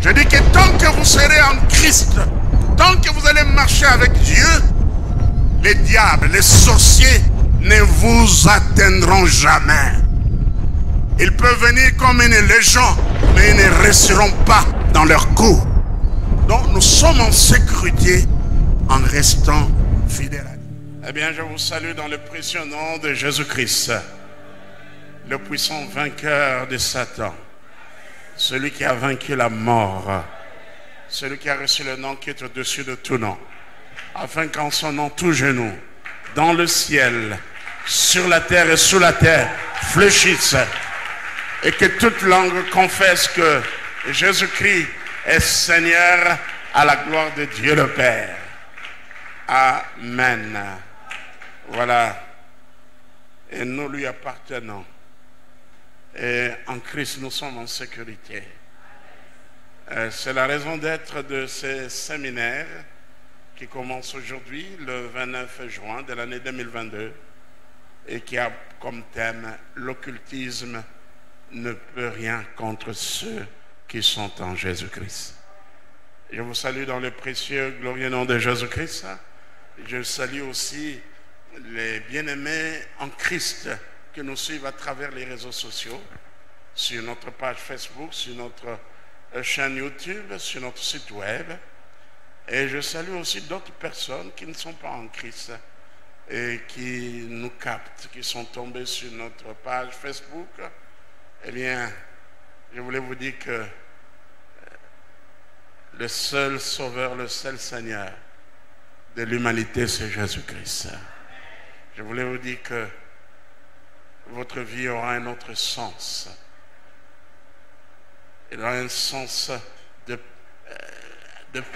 Je dis que tant que vous serez en Christ, tant que vous allez marcher avec Dieu, les diables, les sorciers ne vous atteindront jamais. Ils peuvent venir comme une légion, mais ils ne resteront pas dans leur coup. Donc nous sommes en sécurité en restant fidèles à Dieu. Eh bien, je vous salue dans le précieux nom de Jésus-Christ, le puissant vainqueur de Satan, celui qui a vaincu la mort, celui qui a reçu le nom qui est au-dessus de tout nom, afin qu'en son nom tout genou, dans le ciel, sur la terre et sous la terre, fléchisse, et que toute langue confesse que Jésus-Christ est Seigneur à la gloire de Dieu le Père. Amen. Voilà. Et nous lui appartenons. Et en Christ, nous sommes en sécurité. C'est la raison d'être de ces séminaires qui commencent aujourd'hui, le 29 juin de l'année 2022, et qui a comme thème « L'occultisme ne peut rien contre ceux qui sont en Jésus-Christ ». Je vous salue dans le précieux, glorieux nom de Jésus-Christ. Je salue aussi les bien-aimés en Christ qui nous suivent à travers les réseaux sociaux, sur notre page Facebook, sur notre chaîne YouTube, sur notre site web. Et je salue aussi d'autres personnes qui ne sont pas en Christ et qui nous captent, qui sont tombés sur notre page Facebook. Eh bien, je voulais vous dire que le seul Sauveur, le seul Seigneur de l'humanité, c'est Jésus-Christ. Je voulais vous dire que votre vie aura un autre sens. Il aura un sens de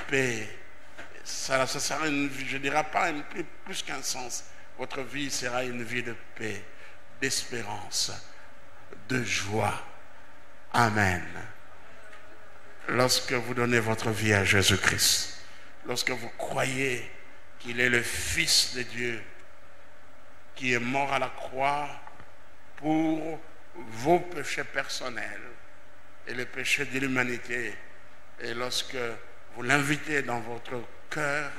paix. Ça sera une vie, je ne dirais pas plus qu'un sens. Votre vie sera une vie de paix, d'espérance, de joie. Amen. Lorsque vous donnez votre vie à Jésus-Christ, lorsque vous croyez qu'il est le Fils de Dieu, qui est mort à la croix pour vos péchés personnels et les péchés de l'humanité, et lorsque vous l'invitez dans votre cœur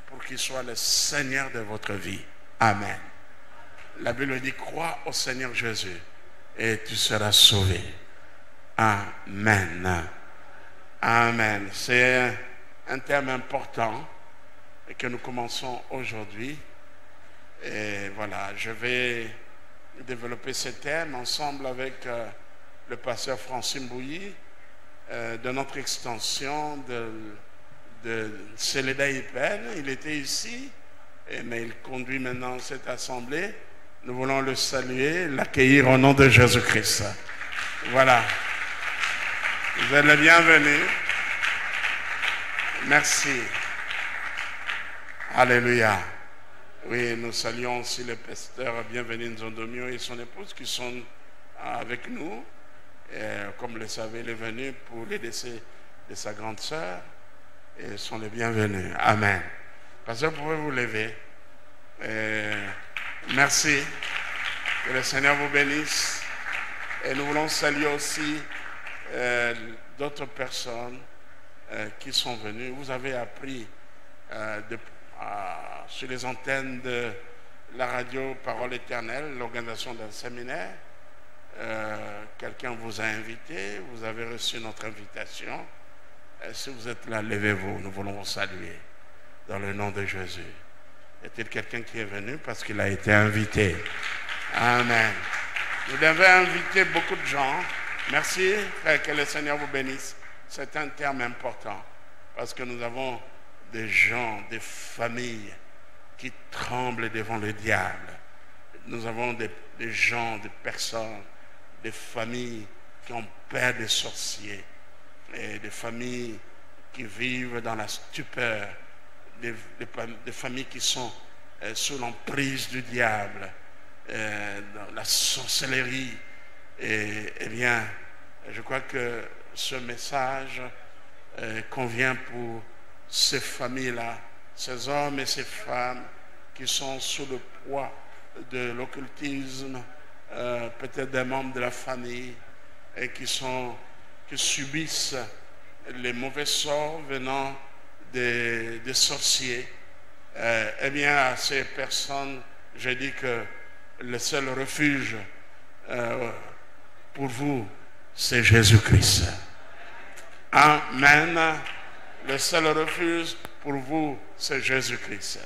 pour qu'il soit le Seigneur de votre vie. Amen. La Bible dit, crois au Seigneur Jésus et tu seras sauvé. Amen. Amen. C'est un thème important que nous commençons aujourd'hui. Et voilà, je vais développer ce thème ensemble avec le pasteur Francine Bouilly de notre extension de Céleda Ipen. Il était ici, mais il conduit maintenant cette assemblée. Nous voulons le saluer, l'accueillir au nom de Jésus-Christ. Voilà. Vous êtes les bienvenus. Merci. Alléluia. Oui, nous saluons aussi le pasteur Bienvenu Nzondomio et son épouse qui sont avec nous. Et, comme vous le savez, il est venu pour les décès de sa grande sœur et sont les bienvenus. Amen. Pasteur, vous pouvez vous lever. Merci. Que le Seigneur vous bénisse. Et nous voulons saluer aussi d'autres personnes qui sont venues. Vous avez appris sur les antennes de la radio Parole Éternelle, l'organisation d'un séminaire. Quelqu'un vous a invité, vous avez reçu notre invitation. Si vous êtes là, levez-vous, nous voulons vous saluer dans le nom de Jésus. Y a-t-il quelqu'un qui est venu parce qu'il a été invité? Amen. Vous devez inviter beaucoup de gens. Merci, frère, que le Seigneur vous bénisse. C'est un terme important parce que nous avons des gens, des familles qui tremblent devant le diable. Nous avons des gens, des personnes, des familles qui ont peur des sorciers et des familles qui vivent dans la stupeur, des familles qui sont sous l'emprise du diable, dans la sorcellerie. Eh bien, je crois que ce message convient pour ces familles-là, ces hommes et ces femmes qui sont sous le poids de l'occultisme, peut-être des membres de la famille, et qui subissent les mauvais sorts venant des sorciers, eh bien, à ces personnes, je dis que le seul refuge pour vous, c'est Jésus-Christ. Amen. Le seul refuge pour vous, c'est Jésus-Christ.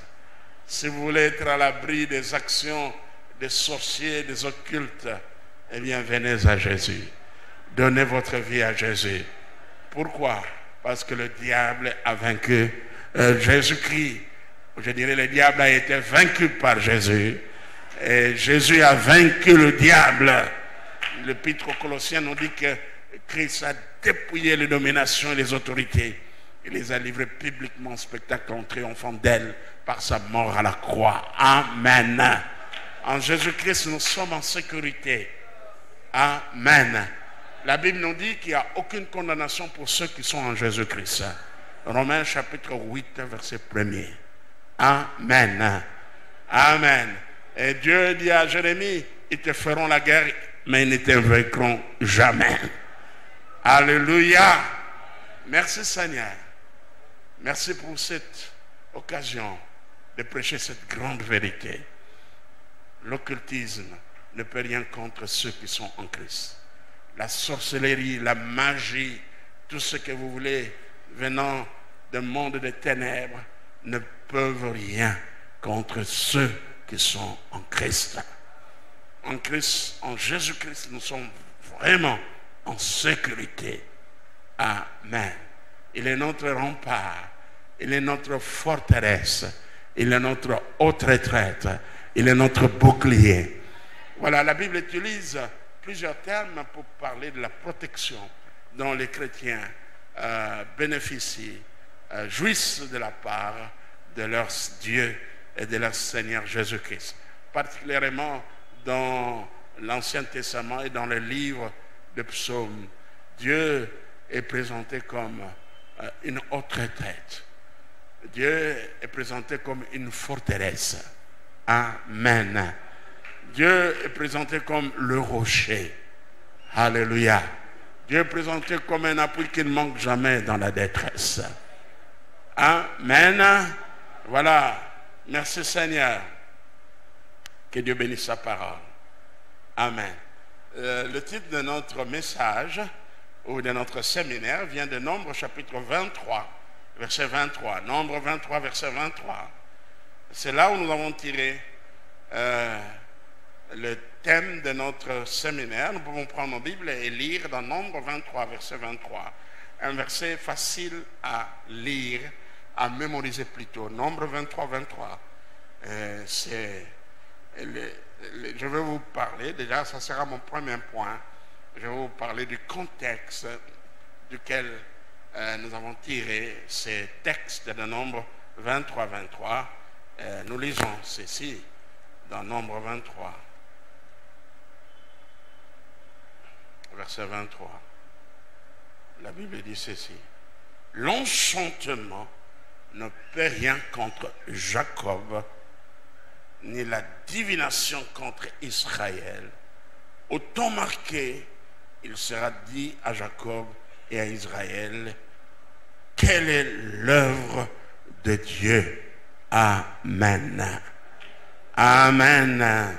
Si vous voulez être à l'abri des actions des sorciers, des occultes, eh bien, venez à Jésus. Donnez votre vie à Jésus. Pourquoi? Parce que le diable a vaincu Jésus-Christ. Je dirais, le diable a été vaincu par Jésus. Et Jésus a vaincu le diable. L'Épître aux Colossiens nous dit que Christ a dépouillé les dominations et les autorités. Il les a livrées publiquement en spectacle en triomphant d'elles par sa mort à la croix. Amen. En Jésus-Christ, nous sommes en sécurité. Amen. La Bible nous dit qu'il n'y a aucune condamnation pour ceux qui sont en Jésus-Christ. Romains chapitre 8, verset 1er. Amen. Amen. Et Dieu dit à Jérémie, ils te feront la guerre, mais ils ne te vaincront jamais. Alléluia. Merci Seigneur. Merci pour cette occasion de prêcher cette grande vérité. L'occultisme ne peut rien contre ceux qui sont en Christ. La sorcellerie, la magie, tout ce que vous voulez venant du monde des ténèbres ne peuvent rien contre ceux qui sont en Christ. En Christ, en Jésus-Christ, nous sommes vraiment en sécurité. Amen. Il est notre rempart, il est notre forteresse, il est notre haute retraite, il est notre bouclier. Voilà, la Bible utilise plusieurs termes pour parler de la protection dont les chrétiens bénéficient, jouissent de la part de leur Dieu et de leur Seigneur Jésus-Christ. Particulièrement dans l'Ancien Testament et dans le livre de Psaumes, Dieu est présenté comme une haute retraite. Dieu est présenté comme une forteresse. Amen. Dieu est présenté comme le rocher. Alléluia. Dieu est présenté comme un appui qui ne manque jamais dans la détresse. Amen. Voilà. Merci Seigneur. Que Dieu bénisse sa parole. Amen. Le titre de notre message ou de notre séminaire vient de Nombre chapitre 23, verset 23. Nombre 23, verset 23. C'est là où nous avons tiré le thème de notre séminaire. Nous pouvons prendre nos Bibles et lire dans Nombre 23, verset 23. Un verset facile à lire, à mémoriser plutôt. Nombre 23, 23. Je vais vous parler, déjà ça sera mon premier point, je vais vous parler du contexte duquel nous avons tiré ces textes de Nombre 23, 23. Nous lisons ceci dans Nombre 23, verset 23. La Bible dit ceci: l'enchantement ne peut rien contre Jacob, ni la divination contre Israël. Au temps marqué, il sera dit à Jacob et à Israël: quelle est l'œuvre de Dieu? Amen. Amen.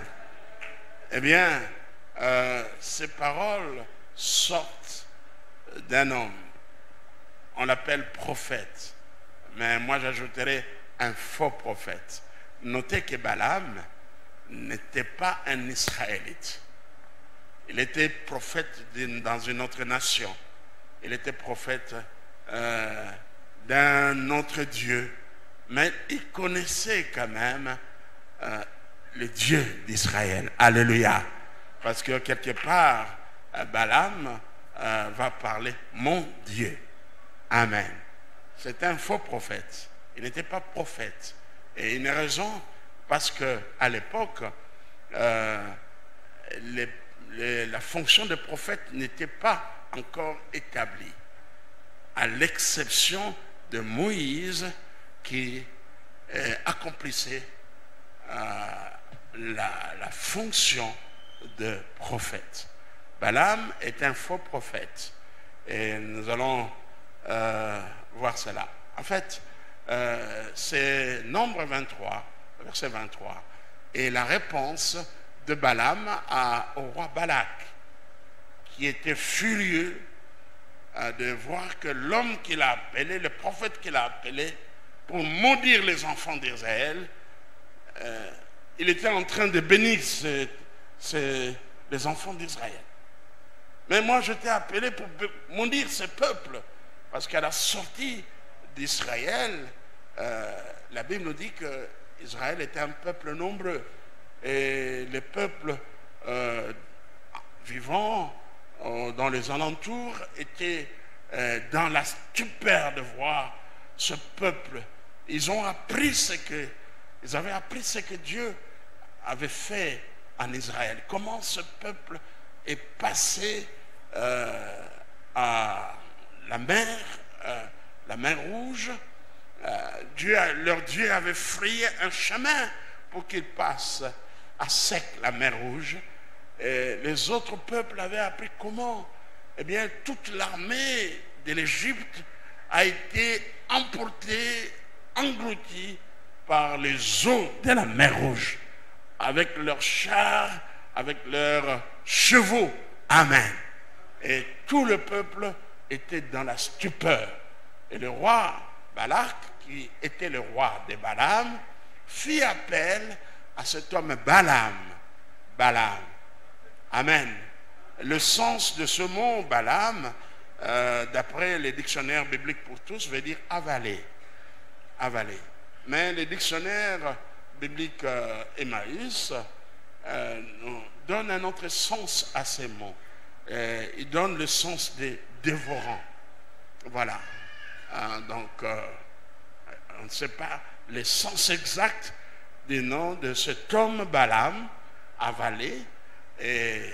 Eh bien, ces paroles sortent d'un homme. On l'appelle prophète. Mais moi, j'ajouterais un faux prophète. Notez que Balaam n'était pas un Israélite. Il était prophète dans une autre nation. Il était prophète d'un autre Dieu. Mais il connaissait quand même le Dieu d'Israël. Alléluia. Parce que quelque part, Balaam va parler mon Dieu. Amen. C'est un faux prophète. Il n'était pas prophète. Et une raison, parce qu'à l'époque, la fonction de prophète n'était pas encore établie, à l'exception de Moïse qui accomplissait la fonction de prophète. Balaam est un faux prophète. Et nous allons voir cela. En fait, c'est Nombre 23, verset 23, et la réponse de Balaam au roi Balak, qui était furieux de voir que l'homme qu'il a appelé, le prophète qu'il a appelé pour maudire les enfants d'Israël, il était en train de bénir les enfants d'Israël. Mais moi, je t'ai appelé pour maudire ce peuple, parce qu'à la sortie d'Israël, la Bible nous dit qu'Israël était un peuple nombreux, et les peuples vivant dans les alentours étaient dans la stupeur de voir ce peuple. Ils avaient appris ce que Dieu avait fait en Israël. Comment ce peuple est passé à la mer Rouge. Leur Dieu avait frayé un chemin pour qu'ils passent à sec la mer Rouge. Et les autres peuples avaient appris comment. Eh bien, toute l'armée de l'Égypte a été emportée, engloutie par les eaux de la mer Rouge, avec leurs chars, avec leurs chevaux. Amen. Et tout le peuple était dans la stupeur. Et le roi Balak, qui était le roi de Balaam, fit appel à cet homme Balaam. Amen. Le sens de ce mot Balaam, d'après les dictionnaires bibliques pour tous, veut dire avaler. Avaler. Mais les dictionnaires bibliques Emmaüs donnent un autre sens à ces mots. Ils donnent le sens des dévorants. Voilà. Donc, on ne sait pas le sens exact du nom de cet homme Balaam, avalé, et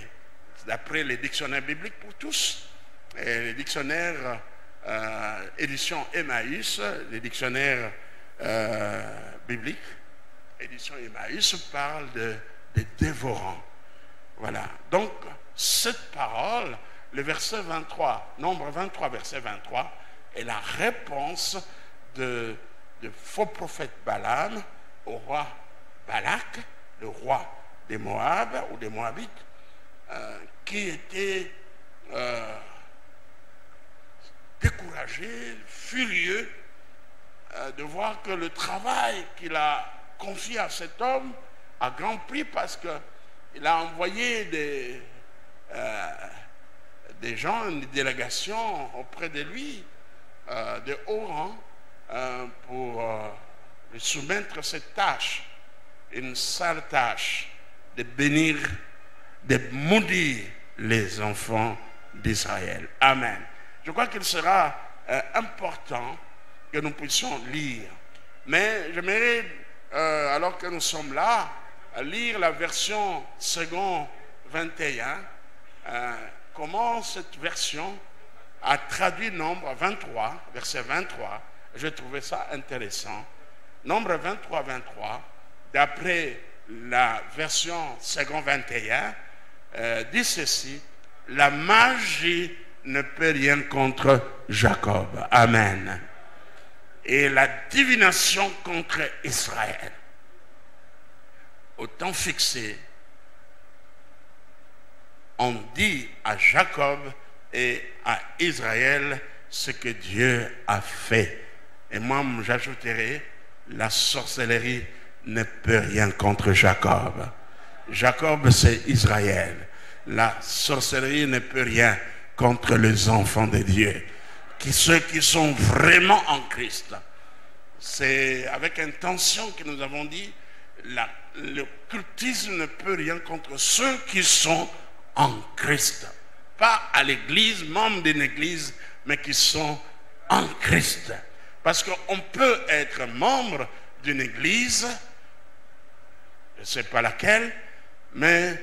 d'après les dictionnaires bibliques pour tous, et les dictionnaires édition Emmaüs, les dictionnaires bibliques, édition Emmaüs parle de dévorants. Voilà. Donc, cette parole, le verset 23, Nombre 23, verset 23, est la réponse de faux prophète Balaam au roi Balak, le roi des Moab ou des Moabites, qui était découragé, furieux de voir que le travail qu'il a confié à cet homme a grand prix, parce qu'il a envoyé des gens, une délégation auprès de lui, de haut rang, pour lui soumettre cette tâche, une sale tâche, de bénir, de maudire les enfants d'Israël. Amen. Je crois qu'il sera important que nous puissions lire. Mais j'aimerais, alors que nous sommes là, lire la version second 21, comment cette version a traduit Nombre 23, verset 23. J'ai trouvé ça intéressant. Nombre 23, 23, d'après la version second 21, dit ceci: la magie ne peut rien contre Jacob. Amen. Et la divination contre Israël. Au temps fixé, on dit à Jacob et à Israël ce que Dieu a fait. Et moi, j'ajouterai, la sorcellerie ne peut rien contre Jacob. Jacob, c'est Israël. La sorcellerie ne peut rien contre les enfants de Dieu. Ceux qui sont vraiment en Christ. C'est avec intention que nous avons dit, le cultisme ne peut rien contre ceux qui sont en Christ. Pas à l'église, membres d'une église, mais qui sont en Christ. Parce qu'on peut être membre d'une église, je ne sais pas laquelle, mais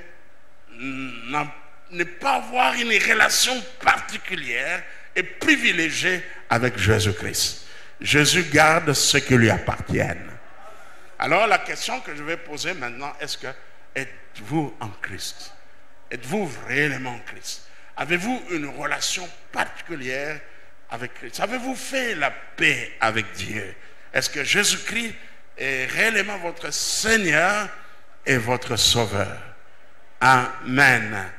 ne pas avoir une relation particulière et privilégiée avec Jésus-Christ. Jésus garde ce qui lui appartient. Alors la question que je vais poser maintenant, est-ce que êtes-vous en Christ? Êtes-vous réellement en Christ? Avez-vous une relation particulière avec Christ? Avez-vous fait la paix avec Dieu? Est-ce que Jésus-Christ est réellement votre Seigneur et votre Sauveur? Amen.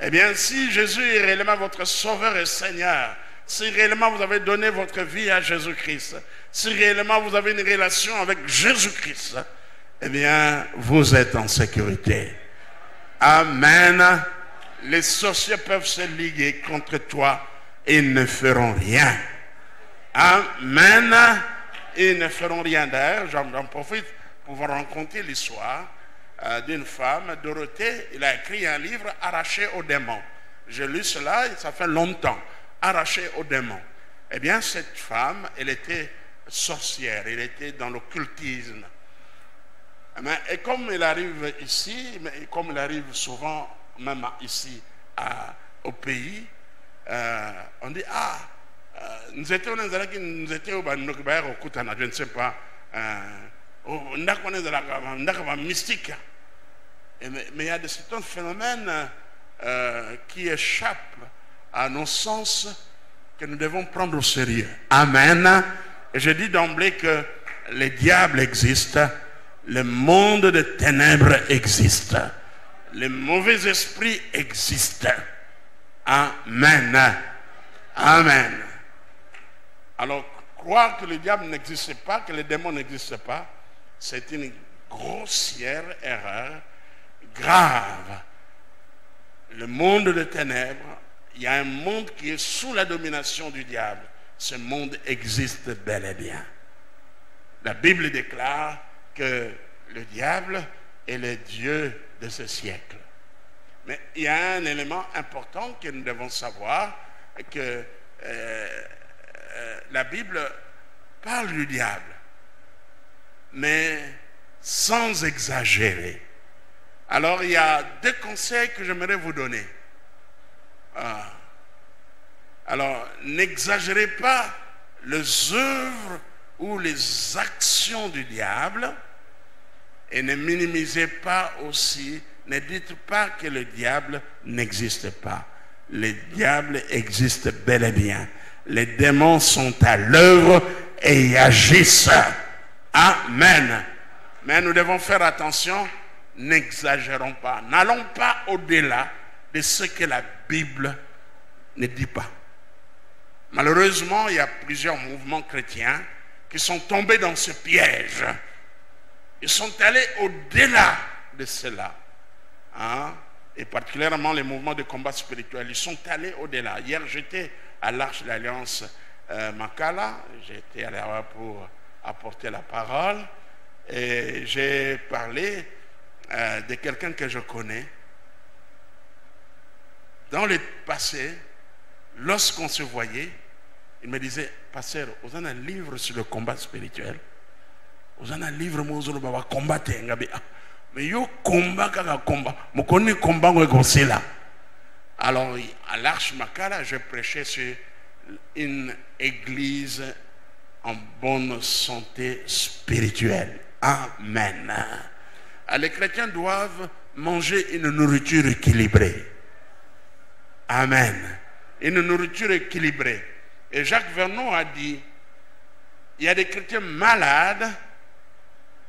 Eh bien, si Jésus est réellement votre Sauveur et Seigneur, si réellement vous avez donné votre vie à Jésus-Christ, si réellement vous avez une relation avec Jésus-Christ, eh bien, vous êtes en sécurité. Amen. Les sorciers peuvent se liguer contre toi et ils ne feront rien. Amen. Ils ne feront rien. D'ailleurs, j'en profite pour vous raconter l'histoire d'une femme, Dorothée. Il a écrit un livre, Arraché aux démons. J'ai lu cela, ça fait longtemps. Arraché aux démons. Eh bien, cette femme, elle était sorcière, elle était dans l'occultisme. Et comme il arrive ici, comme il arrive souvent, même ici au pays, on dit, nous étions au Kutana, je ne sais pas, mystique. Mais il y a certains phénomènes qui échappent à nos sens que nous devons prendre au sérieux. Amen. Et je dis d'emblée que les diables existent, le monde de ténèbres existe, les mauvais esprits existent. Amen. Amen. Alors, croire que le diable n'existe pas, que les démons n'existent pas, c'est une grossière erreur, grave. Le monde de ténèbres, il y a un monde qui est sous la domination du diable. Ce monde existe bel et bien. La Bible déclare que le diable est le Dieu de ce siècle. Mais il y a un élément important que nous devons savoir, que la Bible parle du diable, mais sans exagérer. Alors il y a deux conseils que j'aimerais vous donner. Alors n'exagérez pas les œuvres ou les actions du diable et ne minimisez pas aussi, ne dites pas que le diable n'existe pas. Le diable existe bel et bien. Les démons sont à l'œuvre et y agissent. Amen. Mais nous devons faire attention, n'exagérons pas. N'allons pas au-delà de ce que la Bible ne dit pas. Malheureusement, il y a plusieurs mouvements chrétiens qui sont tombés dans ce piège. Ils sont allés au-delà de cela. Et particulièrement les mouvements de combat spirituel. Ils sont allés au-delà. Hier, j'étais à l'Arche de l'Alliance Makala. J'étais allé là pour apporter la parole. Et j'ai parlé de quelqu'un que je connais. Dans le passé, lorsqu'on se voyait, il me disait, pasteur, vous avez un livre sur le combat spirituel? Vous avez un livre sur le combat? Mais yo combat kaka combat. Mo connais combat comme là. Alors à l'Arche Makala, je prêchais sur une église en bonne santé spirituelle. Amen. Les chrétiens doivent manger une nourriture équilibrée. Amen. Une nourriture équilibrée. Et Jacques Vernon a dit, il y a des chrétiens malades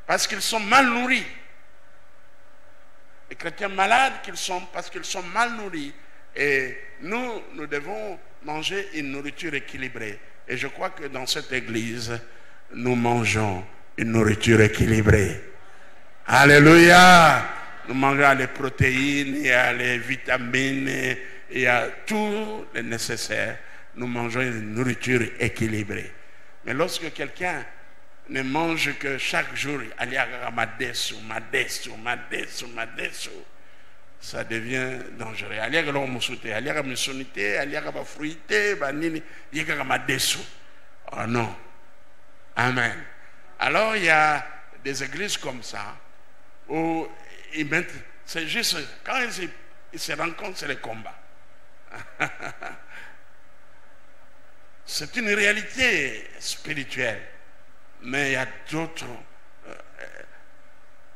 parce qu'ils sont mal nourris. Les chrétiens malades parce qu'ils sont mal nourris. Et nous devons manger une nourriture équilibrée. Et je crois que dans cette église, nous mangeons une nourriture équilibrée. Alléluia! Nous mangeons les protéines, il y a les vitamines, il y a tout le nécessaire. Nous mangeons une nourriture équilibrée. Mais lorsque quelqu'un ne mange que chaque jour, ça devient dangereux. Oh non. Amen. Alors il y a des églises comme ça où ils mettent, c'est juste quand ils se rencontrent, c'est le combat. C'est une réalité spirituelle. Mais il y a d'autres.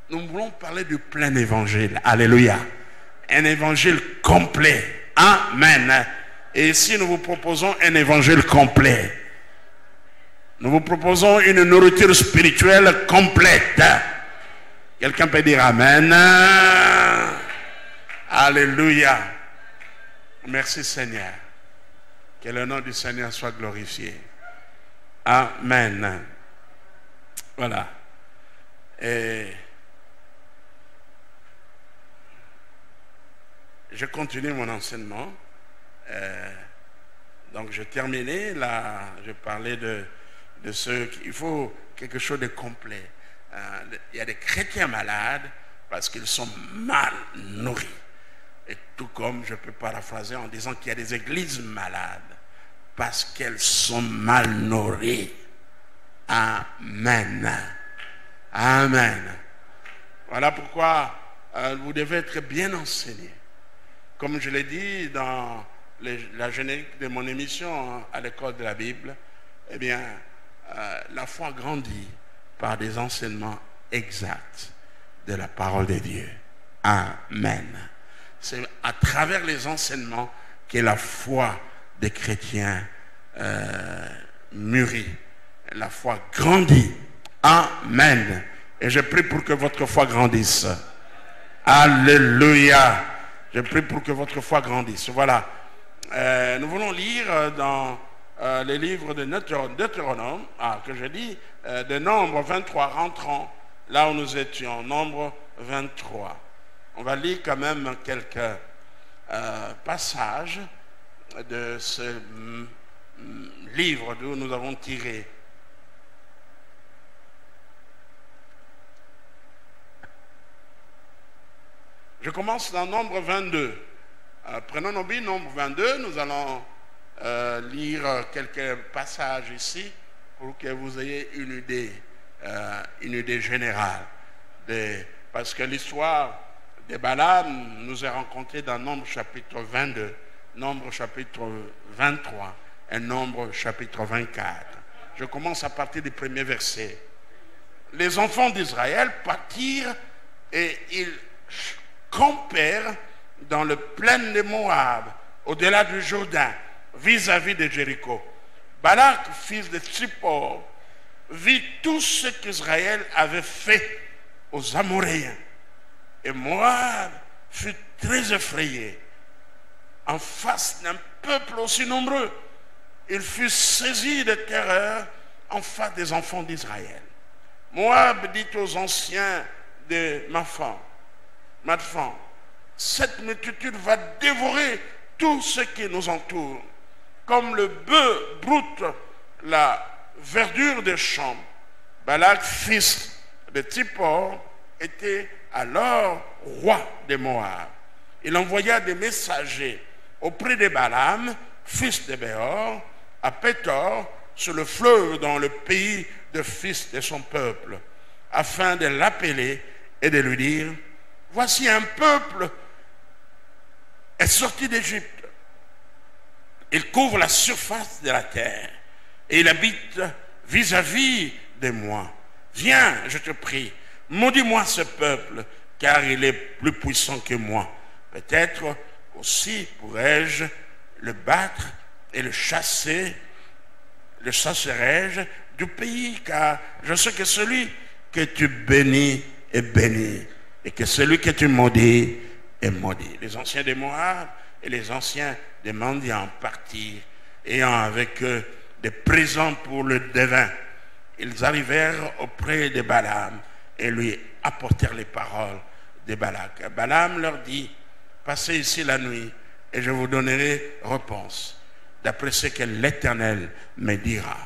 Nous voulons parler du plein évangile. Alléluia. Un évangile complet. Amen. Et ici, nous vous proposons un évangile complet. Nous vous proposons une nourriture spirituelle complète. Quelqu'un peut dire Amen. Alléluia. Merci Seigneur. Que le nom du Seigneur soit glorifié. Amen. Voilà. Et je continue mon enseignement. Donc je terminais là, je parlais de ceux qui, il faut quelque chose de complet. Il y a des chrétiens malades parce qu'ils sont mal nourris. Et tout comme je peux paraphraser en disant qu'il y a des églises malades parce qu'elles sont mal nourries. Amen. Amen. Voilà pourquoi vous devez être bien enseignés. Comme je l'ai dit dans la générique de mon émission à l'école de la Bible, eh bien, la foi grandit par des enseignements exacts de la parole de Dieu. Amen. C'est à travers les enseignements que la foi des chrétiens mûrit. La foi grandit. Amen. Et je prie pour que votre foi grandisse. Alléluia. Je prie pour que votre foi grandisse. Voilà. Nous voulons lire dans les livres de Deutéronome, que je dis, de Nombre 23, rentrant là où nous étions, Nombre 23. On va lire quand même quelques passages de ce livre d'où nous avons tiré. Je commence dans Nombre 22. Prenons nos billes, Nombre 22, nous allons lire quelques passages ici pour que vous ayez une idée générale. Parce que l'histoire de Balaam nous est rencontrée dans Nombre chapitre 22, Nombre chapitre 23 et Nombre chapitre 24. Je commence à partir du premier verset. Les enfants d'Israël partirent et ils campèrent dans le plain de Moab, au-delà du Jourdain, vis-à-vis de Jéricho. Balak, fils de Tsippor, vit tout ce qu'Israël avait fait aux Amoréens. Et Moab fut très effrayé. En face d'un peuple aussi nombreux, il fut saisi de terreur en face des enfants d'Israël. Moab dit aux anciens de Madfan, cette multitude va dévorer tout ce qui nous entoure, comme le bœuf broute la verdure des champs. Balak, fils de Tsippor, était alors roi de Moab. Il envoya des messagers auprès de Balaam, fils de Béor, à Pétor, sur le fleuve dans le pays de fils de son peuple, afin de l'appeler et de lui dire, voici un peuple est sorti d'Égypte. Il couvre la surface de la terre et il habite vis-à-vis de moi. Viens, je te prie, maudis-moi ce peuple, car il est plus puissant que moi. Peut-être aussi pourrais-je le battre et le chasserai-je du pays, car je sais que celui que tu bénis est béni, et que celui que tu maudis est maudit. Les anciens de Moab et les anciens des mendiants partirent, ayant avec eux des présents pour le devin. Ils arrivèrent auprès de Balaam et lui apportèrent les paroles de Balak. Balaam leur dit, passez ici la nuit et je vous donnerai réponse, d'après ce que l'Éternel me dira.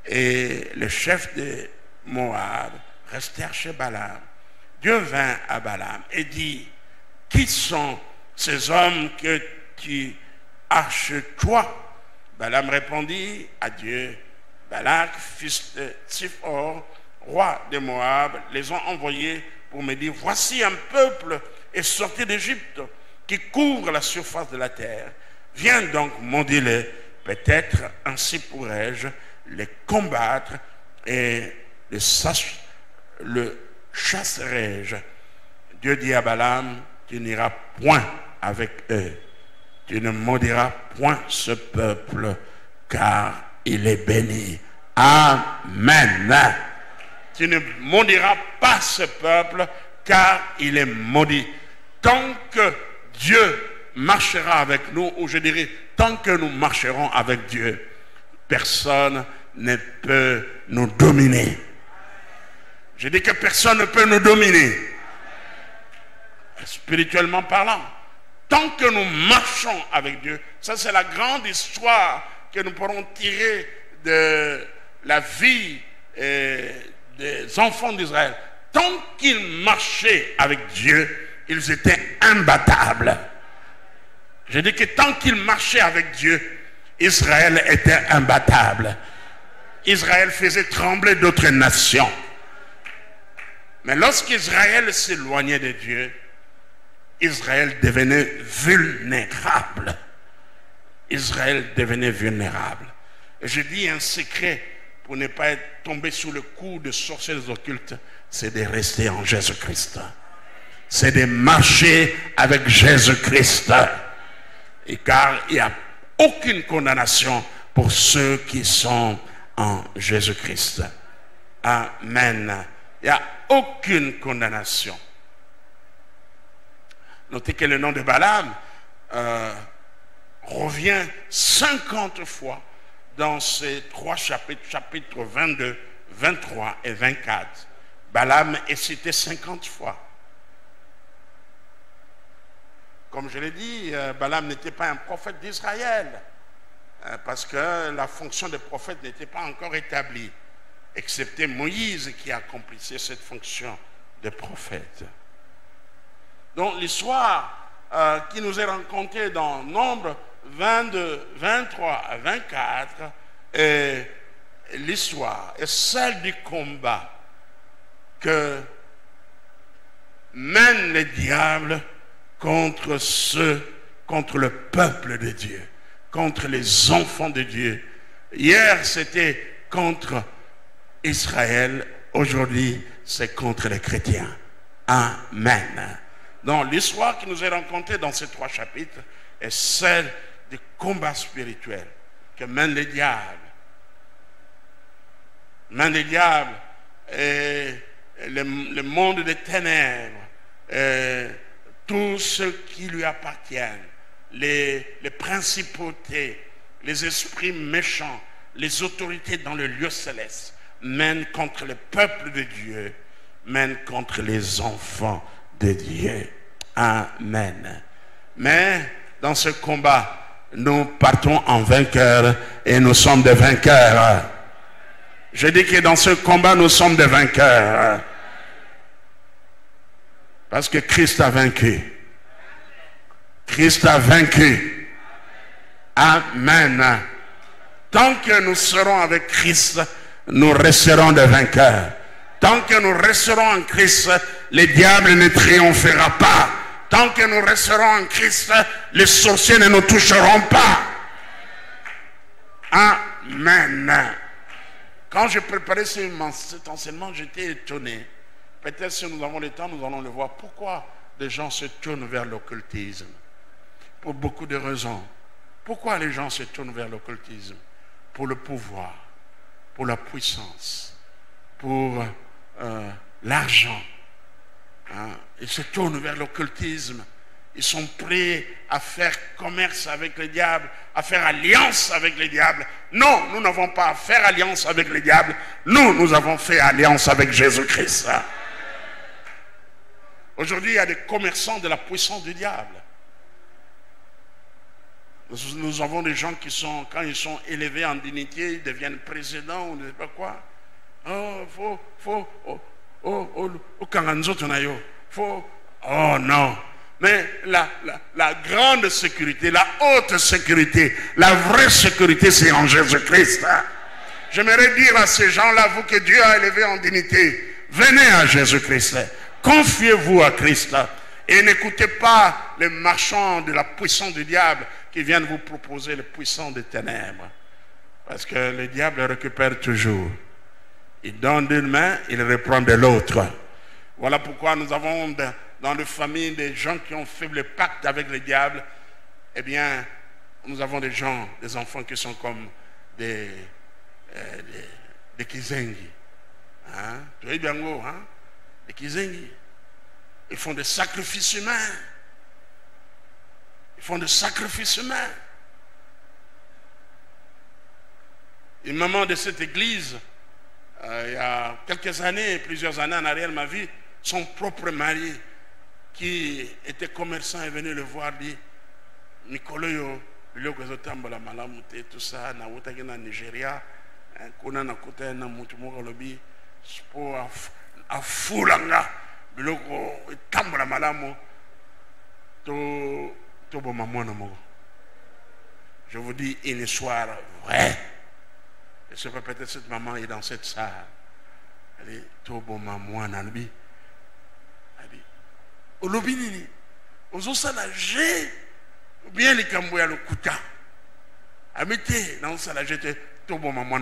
Et les chefs de Moab restèrent chez Balaam. Dieu vint à Balaam et dit, qui sont ces hommes que tu as chez toi? Balaam répondit à Dieu, Balak, fils de Tsippor, roi de Moab, les ont envoyés pour me dire, voici un peuple est sorti d'Égypte qui couvre la surface de la terre. Viens donc, maudis-les, peut-être ainsi pourrais-je les combattre et le chasserai-je. Dieu dit à Balaam, tu n'iras point avec eux. tu ne maudiras point ce peuple, car il est béni. Amen. Tu ne maudiras pas ce peuple, car il est maudit. Tant que Dieu marchera avec nous, ou je dirais, tant que nous marcherons avec Dieu, personne ne peut nous dominer. Je dis que personne ne peut nous dominer. Spirituellement parlant. Tant que nous marchons avec Dieu, ça c'est la grande histoire que nous pourrons tirer de la vie des enfants d'Israël. Tant qu'ils marchaient avec Dieu, ils étaient imbattables. Je dis que tant qu'ils marchaient avec Dieu, Israël était imbattable. Israël faisait trembler d'autres nations. Mais lorsqu'Israël s'éloignait de Dieu, Israël devenait vulnérable. Israël devenait vulnérable. Et je dis un secret pour ne pas être tombé sous le coup de sorciers occultes, c'est de rester en Jésus-Christ. C'est de marcher avec Jésus-Christ. Et car il n'y a aucune condamnation pour ceux qui sont en Jésus-Christ. Amen. Il n'y a aucune condamnation. Notez que le nom de Balaam revient 50 fois dans ces 3 chapitres, chapitres 22, 23 et 24. Balaam est cité 50 fois. Comme je l'ai dit, Balaam n'était pas un prophète d'Israël, parce que la fonction de prophète n'était pas encore établie, excepté Moïse qui accomplissait cette fonction de prophète. Donc l'histoire qui nous est racontée dans Nombre 22, 23 à 24 est l'histoire, est celle du combat que mène le diable contre le peuple de Dieu, contre les enfants de Dieu. Hier c'était contre Israël, aujourd'hui c'est contre les chrétiens. Amen. Donc l'histoire qui nous est racontée dans ces 3 chapitres est celle du combat spirituel que mène le diable. Mène le diable et le monde des ténèbres, et tous ceux qui lui appartiennent, les principautés, les esprits méchants, les autorités dans le lieu céleste, mènent contre le peuple de Dieu, mènent contre les enfants de Dieu. Amen. Mais dans ce combat, nous partons en vainqueurs et nous sommes des vainqueurs. Je dis que dans ce combat, nous sommes des vainqueurs. Parce que Christ a vaincu. Christ a vaincu. Amen. Tant que nous serons avec Christ, nous resterons des vainqueurs. Tant que nous resterons en Christ, le diable ne triomphera pas. Tant que nous resterons en Christ, les sorciers ne nous toucheront pas. Amen. Quand je préparais cet enseignement, j'étais étonné. Peut-être si nous avons le temps, nous allons le voir. Pourquoi les gens se tournent vers l'occultisme? Pour beaucoup de raisons. Pourquoi les gens se tournent vers l'occultisme? Pour le pouvoir, pour la puissance, pour l'argent. Ils se tournent vers l'occultisme. Ils sont prêts à faire commerce avec le diable, à faire alliance avec le diable. Non, nous n'avons pas à faire alliance avec le diable. Nous avons fait alliance avec Jésus-Christ. Aujourd'hui, il y a des commerçants de la puissance du diable. Nous avons des gens qui sont, quand ils sont élevés en dignité, ils deviennent présidents ou je ne sais pas quoi. Oh non. Mais la grande sécurité, la haute sécurité, la vraie sécurité, c'est en Jésus-Christ. J'aimerais dire à ces gens-là, vous que Dieu a élevé en dignité, venez à Jésus-Christ. Confiez-vous à Christ. Et n'écoutez pas les marchands de la puissance du diable qui viennent vous proposer les puissances des ténèbres. Parce que le diable récupère toujours. Il donne d'une main, il reprend de l'autre. Voilà pourquoi nous avons dans les familles des gens qui ont fait le pacte avec le diable. eh bien, nous avons des gens, des enfants qui sont comme des Kizengi. Hein? Tu vois bien, hein? Des Kizengi. Ils font des sacrifices humains. Ils font des sacrifices humains. Une maman de cette église, il y a quelques années, plusieurs années en arrière, m'a vu, son propre mari, qui était commerçant, est venu le voir, dit, Mikolo, tout ça, na Nigeria, kuna nakuta na mutu moko lobi, pour afulanga, biloko tambola malamu, to boma mwana moko. Je vous dis une histoire vraie. Et c'est peut-être cette maman est dans cette salle. Elle dit, to boma mwana lobi. Elle dit, au lobi nini, aux osalager. Ou bien les Cambouya le Kouta. Habité dans ça, j'étais tout bon, moi,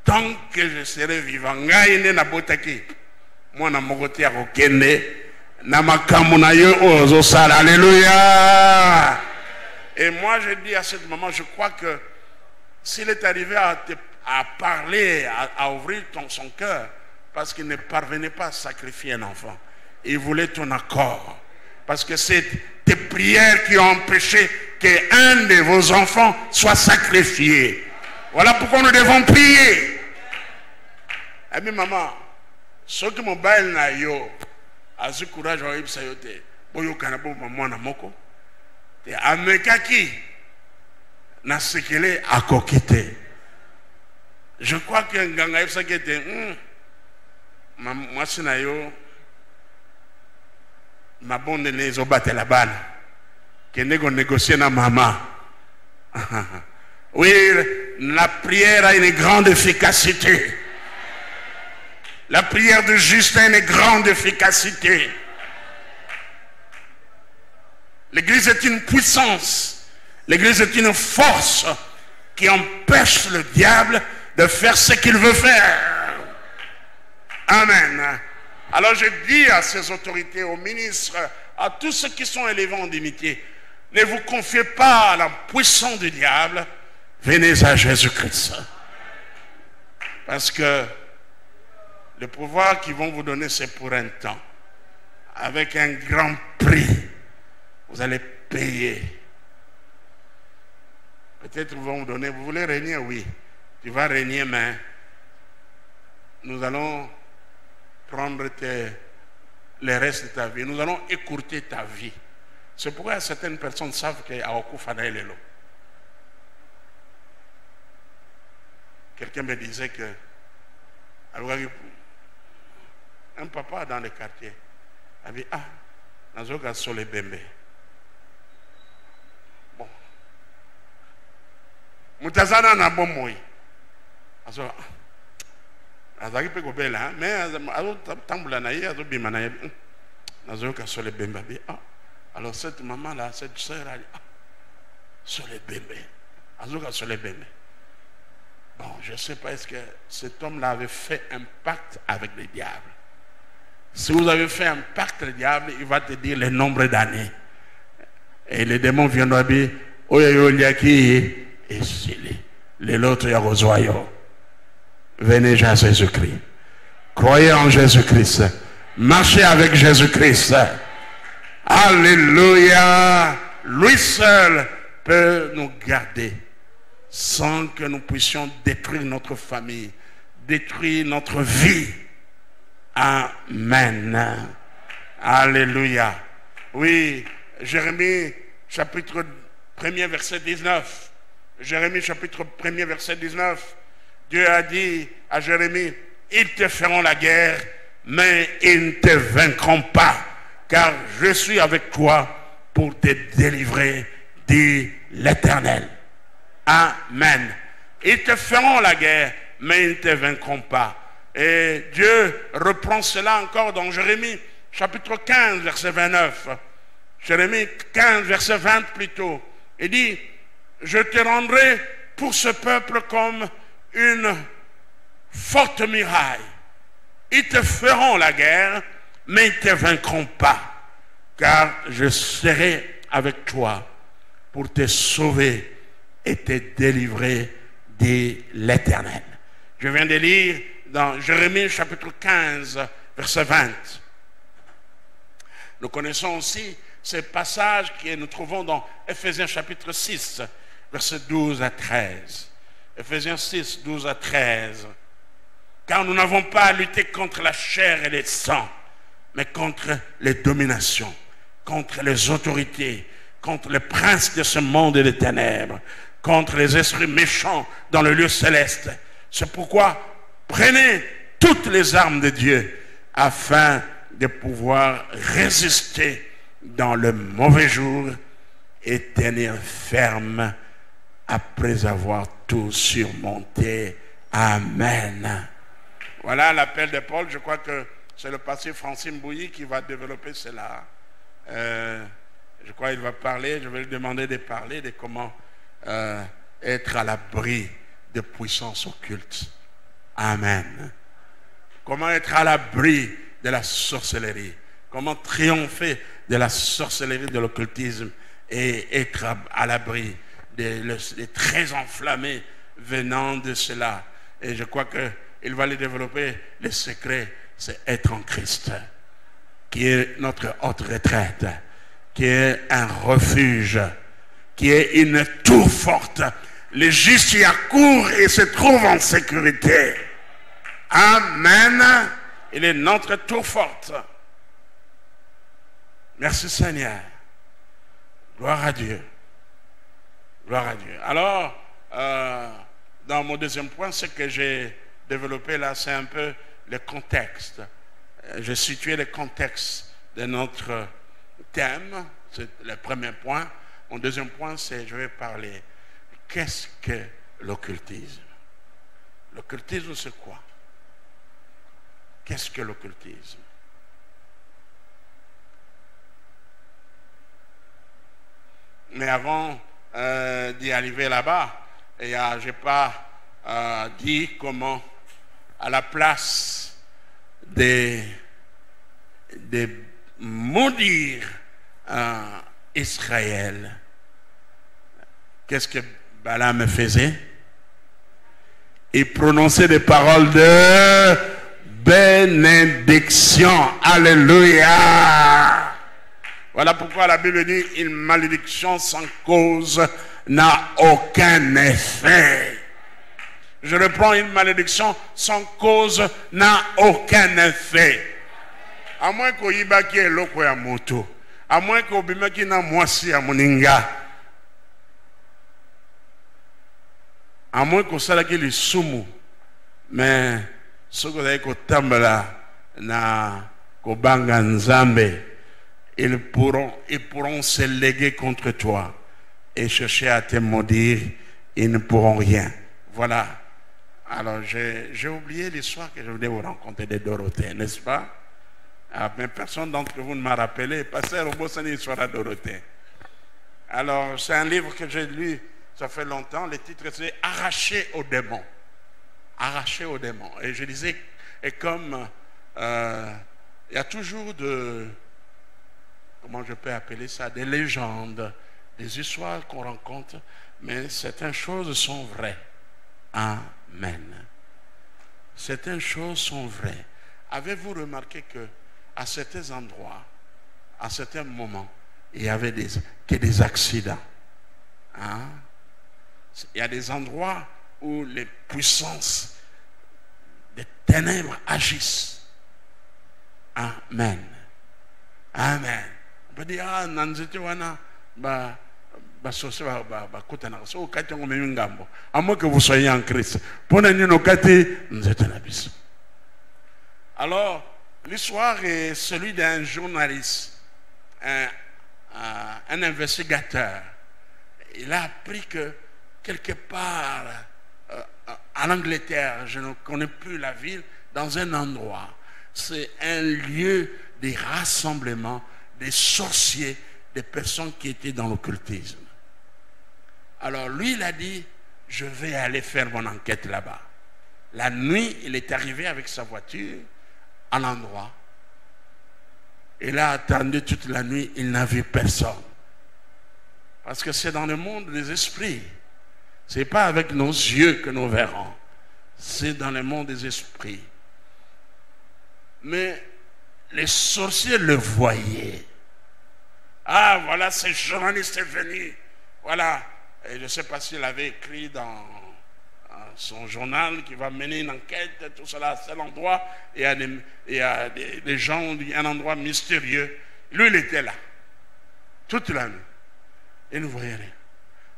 tant que je serai vivant, Gaïne na botaki. Moi, na mogoté à Rokende, na makamunayo aux osal. Alléluia. Et moi, je dis à cette maman, je crois que s'il est arrivé à parler, à ouvrir son cœur, parce qu'il ne parvenait pas à sacrifier un enfant, il voulait ton accord. Parce que c'est tes prières qui ont empêché qu'un de vos enfants soit sacrifié. Voilà pourquoi nous devons prier. Ami maman, ce que mon bail n'a yo, a ce courage à y sayoter. Boyo kanabo maman na moko. Te amekaki na sekele a kokite. Je crois que nganga y sakete. Moi c'est na yo. Ma bonne les obatte la balle. Que négocier na maman. Oui, la prière a une grande efficacité. La prière de Justin a une grande efficacité. L'église est une puissance. L'église est une force qui empêche le diable de faire ce qu'il veut faire. Amen. Alors je dis à ces autorités, aux ministres, à tous ceux qui sont élevés en dignité, ne vous confiez pas à la puissance du diable, venez à Jésus-Christ. Parce que le pouvoir qu'ils vont vous donner, c'est pour un temps. Avec un grand prix, vous allez payer. Peut-être qu'ils vont vous donner, vous voulez régner, oui. Tu vas régner, mais nous allons prendre les restes de ta vie. Nous allons écourter ta vie. C'est pourquoi certaines personnes savent qu'il y a Okufana et Lelo. Quelqu'un me disait que un papa dans le quartier a dit, ah, Nazoka sur les bébés. Bon. Moutazana n'a bon moi. Azaki pe kobela mais azo tambula na ye azo bima na ye nazo ka sur les bembe. Alors cette maman là, cette sœur a dit, sur les bembe azo ka sur les bembe. Bon, je ne sais pas, est-ce que cet homme là avait fait un pacte avec le diable. Si vous avez fait un pacte le diable, il va te dire le nombre d'années. Et les démons viendront dire, oyo liaki et les l'autre ya rozoyo. Venez à Jésus-Christ. Croyez en Jésus-Christ. Marchez avec Jésus-Christ. Alléluia. Lui seul peut nous garder sans que nous puissions détruire notre famille, détruire notre vie. Amen. Alléluia. Oui, Jérémie chapitre 1er verset 19. Jérémie chapitre 1er verset 19. Dieu a dit à Jérémie, ils te feront la guerre, mais ils ne te vaincront pas, car je suis avec toi pour te délivrer, dit l'Éternel. Amen. Ils te feront la guerre, mais ils ne te vaincront pas. Et Dieu reprend cela encore dans Jérémie, chapitre 15, verset 29. Jérémie 15, verset 20 plutôt. Il dit, je te rendrai pour ce peuple comme une forte muraille. Ils te feront la guerre, mais ils ne te vaincront pas, car je serai avec toi pour te sauver et te délivrer, dit l'Éternel. Je viens de lire dans Jérémie chapitre 15, verset 20. Nous connaissons aussi ce passage que nous trouvons dans Ephésiens chapitre 6, versets 12 à 13. Ephésiens 6, 12 à 13. Car nous n'avons pas à lutter contre la chair et le sang, mais contre les dominations, contre les autorités, contre les princes de ce monde et des ténèbres, contre les esprits méchants dans le lieu céleste. C'est pourquoi prenez toutes les armes de Dieu afin de pouvoir résister dans le mauvais jour et tenir ferme après avoir tout surmonté. Amen. Voilà l'appel de Paul. Je crois que c'est le pasteur Francine Bouilly qui va développer cela. Je crois qu'il va parler, je vais lui demander de parler de comment être à l'abri de puissances occultes. Amen. Comment être à l'abri de la sorcellerie. Comment triompher de la sorcellerie, de l'occultisme et être à l'abri des traits enflammés venant de cela. Et je crois qu'il va les développer. Le secret, c'est être en Christ, qui est notre haute retraite, qui est un refuge, qui est une tour forte. Les justes y accourent et se trouvent en sécurité. Amen. Il est notre tour forte. Merci Seigneur. Gloire à Dieu. Gloire à Dieu. Alors, dans mon deuxième point, ce que j'ai développé là, c'est un peu le contexte. J'ai situé le contexte de notre thème. C'est le premier point. Mon deuxième point, c'est, je vais parler, qu'est-ce que l'occultisme? L'occultisme, c'est quoi? Qu'est-ce que l'occultisme? Mais avant d'y arriver là-bas, je n'ai pas dit comment, à la place de maudire Israël, qu'est-ce que Balaam faisait? Il prononçait des paroles de bénédiction. Alléluia. Voilà pourquoi la Bible dit une malédiction sans cause n'a aucun effet. Je reprends, une malédiction sans cause n'a aucun effet. À moins qu'on y baki eloko ya moto, à moins qu'on bimaki na mwasi ya moninga, à moins qu'on salaki li sumu, mais ce que vous avez kotambala na kobanga nzambe, ils pourront se léguer contre toi et chercher à te maudire, ils ne pourront rien. Voilà. Alors, j'ai oublié l'histoire que je voulais vous raconter de Dorothée, n'est-ce pas? Mais personne d'entre vous ne m'a rappelé. Pasteur Robosani, l'histoire de Dorothée. Alors, c'est un livre que j'ai lu, ça fait longtemps. Le titre, c'est « Arraché aux démons ». Arraché aux démons. Et je disais, et comme il y a toujours comment je peux appeler ça, des légendes, des histoires qu'on rencontre, mais certaines choses sont vraies. Amen. Certaines choses sont vraies. Avez-vous remarqué que à certains endroits, à certains moments, il y avait des accidents? Hein? Il y a des endroits où les puissances des ténèbres agissent. Amen. Amen. On peut dire, ah, nanzete wana, basose bakutana so kati ngo memi ngambo. À moins que vous soyez en Christ. Pona nino kati nzete na biso. Alors, l'histoire est celui d'un journaliste, un investigateur. Il a appris que quelque part en Angleterre, je ne connais plus la ville, dans un endroit, c'est un lieu de rassemblement des sorciers, des personnes qui étaient dans l'occultisme. Alors lui, il a dit, je vais aller faire mon enquête là-bas. La nuit, il est arrivé avec sa voiture à l'endroit. Il a attendu toute la nuit, il n'a vu personne. Parce que c'est dans le monde des esprits. Ce n'est pas avec nos yeux que nous verrons. C'est dans le monde des esprits. Mais les sorciers le voyaient. Ah, voilà, ce journaliste est venu. Voilà. Et je ne sais pas s'il avait écrit dans son journal qui va mener une enquête, tout cela, c'est l'endroit. Il y a des gens, un endroit mystérieux. Lui, il était là. Toute la nuit. Il ne voyait rien.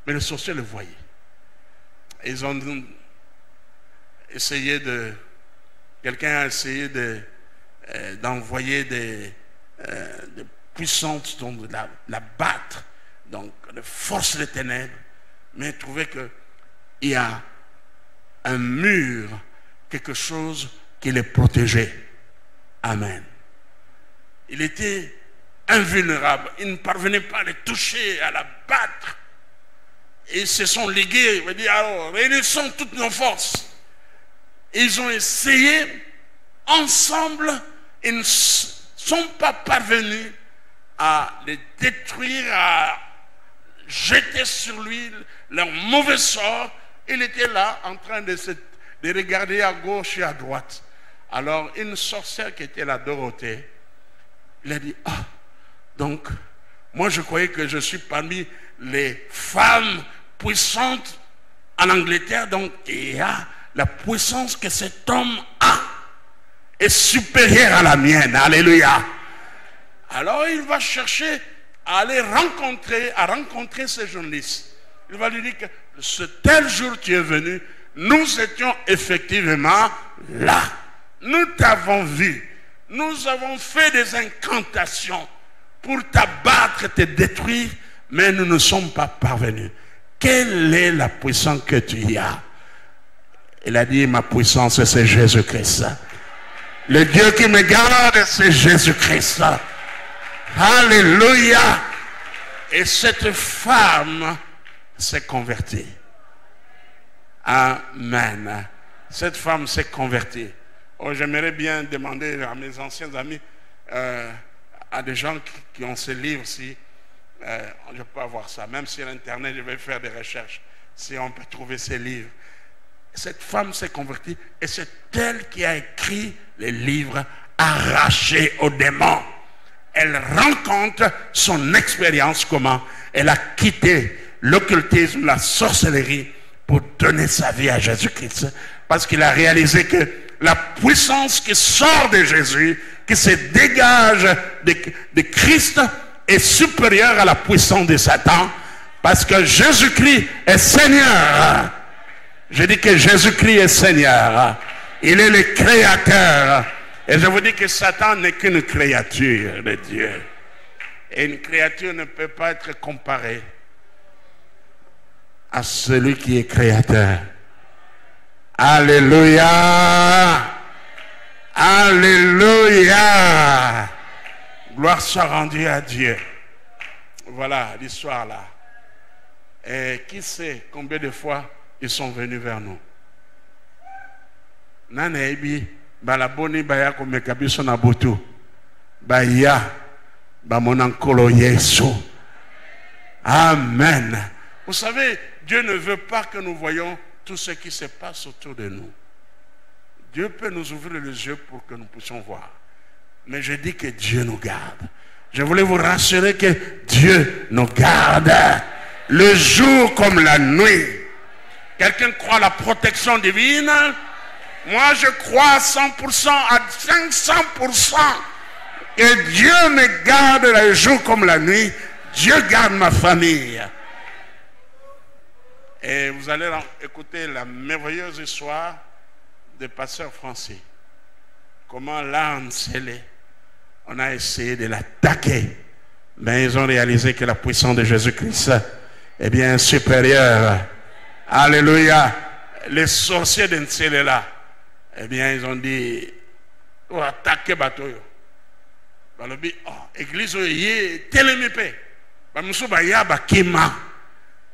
Mais les sorciers le voyaient. Ils ont essayé de... Quelqu'un a essayé d'envoyer des puissantes, donc de la battre, donc de force des ténèbres, mais trouver qu'il y a un mur, quelque chose qui les protégeait. Amen. Il était invulnérable. Ils ne parvenaient pas à les toucher, à la battre. Et ils se sont ligués. Ils disent, alors, réunissons toutes nos forces. Ils ont essayé, ensemble, ils ne sont pas parvenus à les détruire, à jeter sur lui leur mauvais sort. Il était là en train de regarder à gauche et à droite. Alors une sorcière qui était là, Dorothée, il a dit, ah, donc moi je croyais que je suis parmi les femmes puissantes en Angleterre, donc il y a la puissance que cet homme a est supérieure à la mienne. Alléluia. Alors il va chercher à aller rencontrer ces journalistes. Il va lui dire que ce tel jour tu es venu, nous étions effectivement là. Nous t'avons vu. Nous avons fait des incantations pour t'abattre, te détruire, mais nous ne sommes pas parvenus. Quelle est la puissance que tu as? Il a dit, ma puissance c'est Jésus-Christ. Le Dieu qui me garde, c'est Jésus-Christ. Alléluia. Et cette femme s'est convertie. Amen. Cette femme s'est convertie. Oh, j'aimerais bien demander à mes anciens amis, à des gens qui ont ce livre-ci, je peux avoir ça. Même sur Internet, je vais faire des recherches, si on peut trouver ces livres. Cette femme s'est convertie et c'est elle qui a écrit les livres arrachés aux démons. Elle rencontre son expérience, comment elle a quitté l'occultisme, la sorcellerie pour donner sa vie à Jésus-Christ. Parce qu'il a réalisé que la puissance qui sort de Jésus, qui se dégage de Christ, est supérieure à la puissance de Satan. Parce que Jésus-Christ est Seigneur. Je dis que Jésus-Christ est Seigneur. Il est le Créateur. Et je vous dis que Satan n'est qu'une créature de Dieu. Et une créature ne peut pas être comparée à celui qui est créateur. Alléluia. Alléluia. Gloire soit rendue à Dieu. Voilà l'histoire là. Et qui sait combien de fois ils sont venus vers nous. Nanebi balaboni baya komekabiso na botu. Baya bamonankolo Yesu. Amen. Vous savez, Dieu ne veut pas que nous voyions tout ce qui se passe autour de nous. Dieu peut nous ouvrir les yeux pour que nous puissions voir. Mais je dis que Dieu nous garde. Je voulais vous rassurer que Dieu nous garde. Le jour comme la nuit. Quelqu'un croit à la protection divine? Moi, je crois à 100%, à 500% que Dieu me garde le jour comme la nuit. Dieu garde ma famille. Et vous allez écouter la merveilleuse histoire de pasteur Francis. Comment l'âne scellé, on a essayé de l'attaquer, mais ils ont réalisé que la puissance de Jésus-Christ est bien supérieure. Alléluia. Les sorciers de Nselela, eh bien, ils ont dit, on va attaquer le bateau. L'église est télémipée.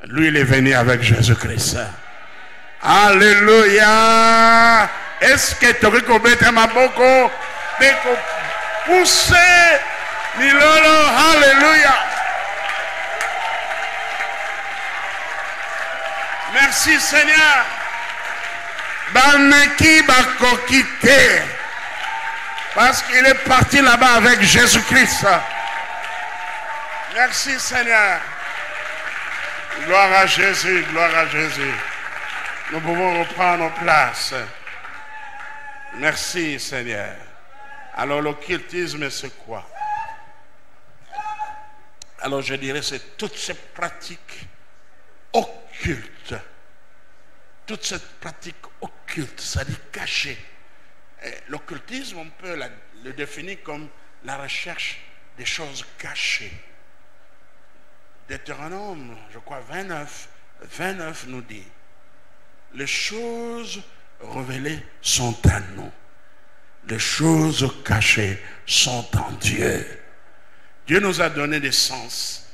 Lui, il est venu avec Jésus-Christ. Alléluia. Est-ce que tu veux mettre ma boko? Pousser. Alléluia. Merci Seigneur. Baneki bakokite. Parce qu'il est parti là-bas avec Jésus-Christ. Merci Seigneur. Gloire à Jésus, gloire à Jésus. Nous pouvons reprendre nos places. Merci Seigneur. Alors l'occultisme c'est quoi? Alors je dirais c'est toutes ces pratiques occultes. Toute cette pratique occulte, c'est-à-dire cachée. L'occultisme, on peut le définir comme la recherche des choses cachées. Deutéronome, je crois 29 nous dit, les choses révélées sont à nous. Les choses cachées sont en Dieu. Dieu nous a donné des sens,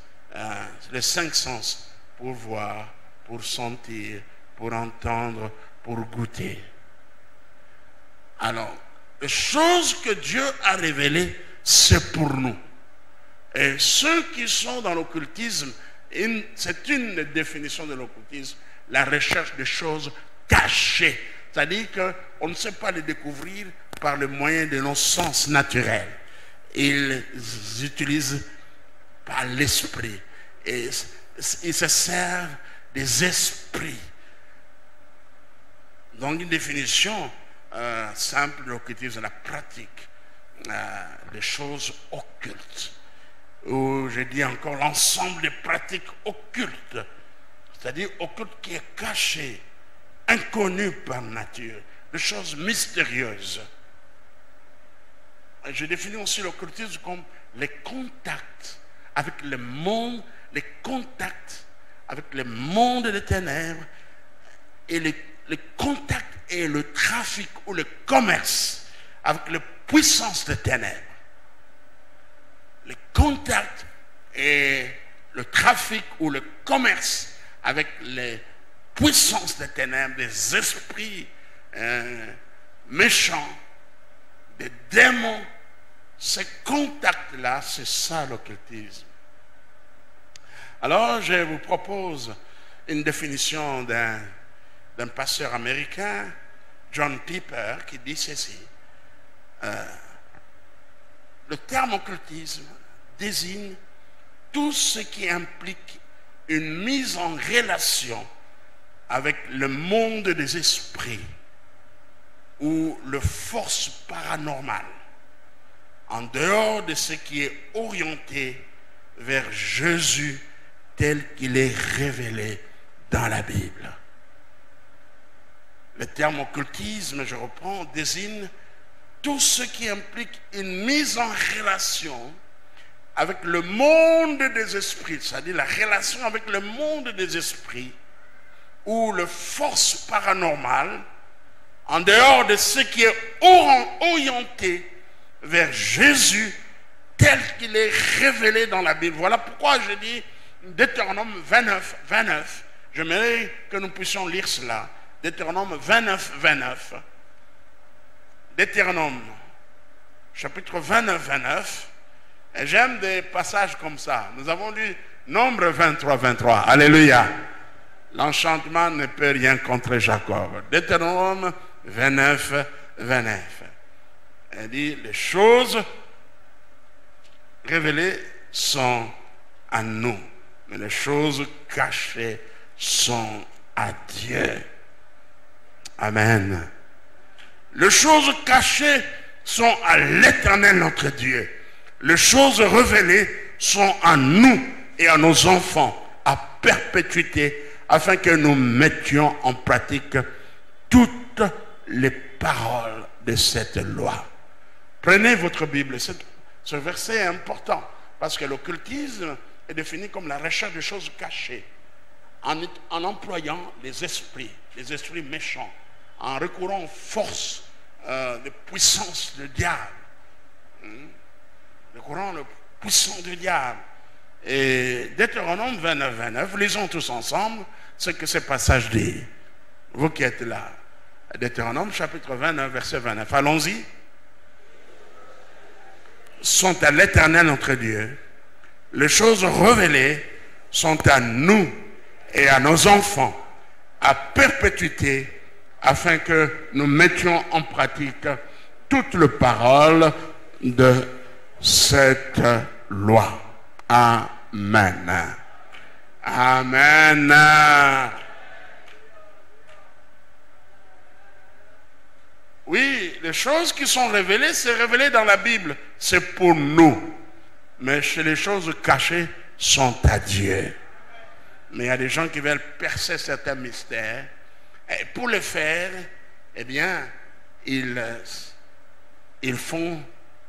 les 5 sens, pour voir, pour sentir, pour entendre, pour goûter. Alors, les choses que Dieu a révélées, c'est pour nous. Et ceux qui sont dans l'occultisme, c'est une définition de l'occultisme, la recherche des choses cachées. C'est-à-dire qu'on ne sait pas les découvrir par le moyen de nos sens naturels. Ils utilisent par l'esprit. Et ils se servent des esprits. Donc une définition simple de l'occultisme, la pratique des choses occultes. Ou je dis encore l'ensemble des pratiques occultes, c'est-à-dire occultes qui est caché, inconnu par nature, des choses mystérieuses. Je définis aussi l'occultisme comme les contacts avec le monde, les contacts avec le monde des ténèbres et les contacts et le trafic ou le commerce avec les puissances des ténèbres. Les contacts et le trafic ou le commerce avec les puissances des ténèbres, des esprits méchants, des démons. Ces contacts-là, c'est ça l'occultisme. Alors, je vous propose une définition d'un pasteur américain, John Piper, qui dit ceci. Le terme occultisme désigne tout ce qui implique une mise en relation avec le monde des esprits ou les forces paranormales, en dehors de ce qui est orienté vers Jésus tel qu'il est révélé dans la Bible. Le terme occultisme, je reprends, désigne tout ce qui implique une mise en relation avec le monde des esprits, c'est-à-dire la relation avec le monde des esprits ou les forces paranormales, en dehors de ce qui est orienté vers Jésus tel qu'il est révélé dans la Bible. Voilà pourquoi je dis Deutéronome 29. J'aimerais que nous puissions lire cela. Deutéronome 29. Deutéronome, chapitre 29. Et j'aime des passages comme ça. Nous avons lu Nombre 23. Alléluia. L'enchantement ne peut rien contre Jacob. Deutéronome 29. Elle dit, les choses révélées sont à nous, mais les choses cachées sont à Dieu. Amen. Les choses cachées sont à l'Éternel notre Dieu. Les choses révélées sont à nous et à nos enfants à perpétuité, afin que nous mettions en pratique toutes les paroles de cette loi. Prenez votre Bible. Ce verset est important parce que l'occultisme est défini comme la recherche des choses cachées en employant les esprits méchants, en recourant aux forces de puissance du diable. Recourant aux puissances du diable. Et Deutéronome 29, lisons tous ensemble ce que ce passage dit. Vous qui êtes là. Deutéronome chapitre 29, verset 29. Allons-y. Sont à l'Éternel notre Dieu. Les choses révélées sont à nous et à nos enfants à perpétuité, afin que nous mettions en pratique toutes les paroles de cette loi. Amen. Amen. Oui, les choses qui sont révélées, c'est révélé dans la Bible. C'est pour nous. Mais chez les choses cachées, sont à Dieu. Mais il y a des gens qui veulent percer certains mystères. Et pour le faire, eh bien, ils font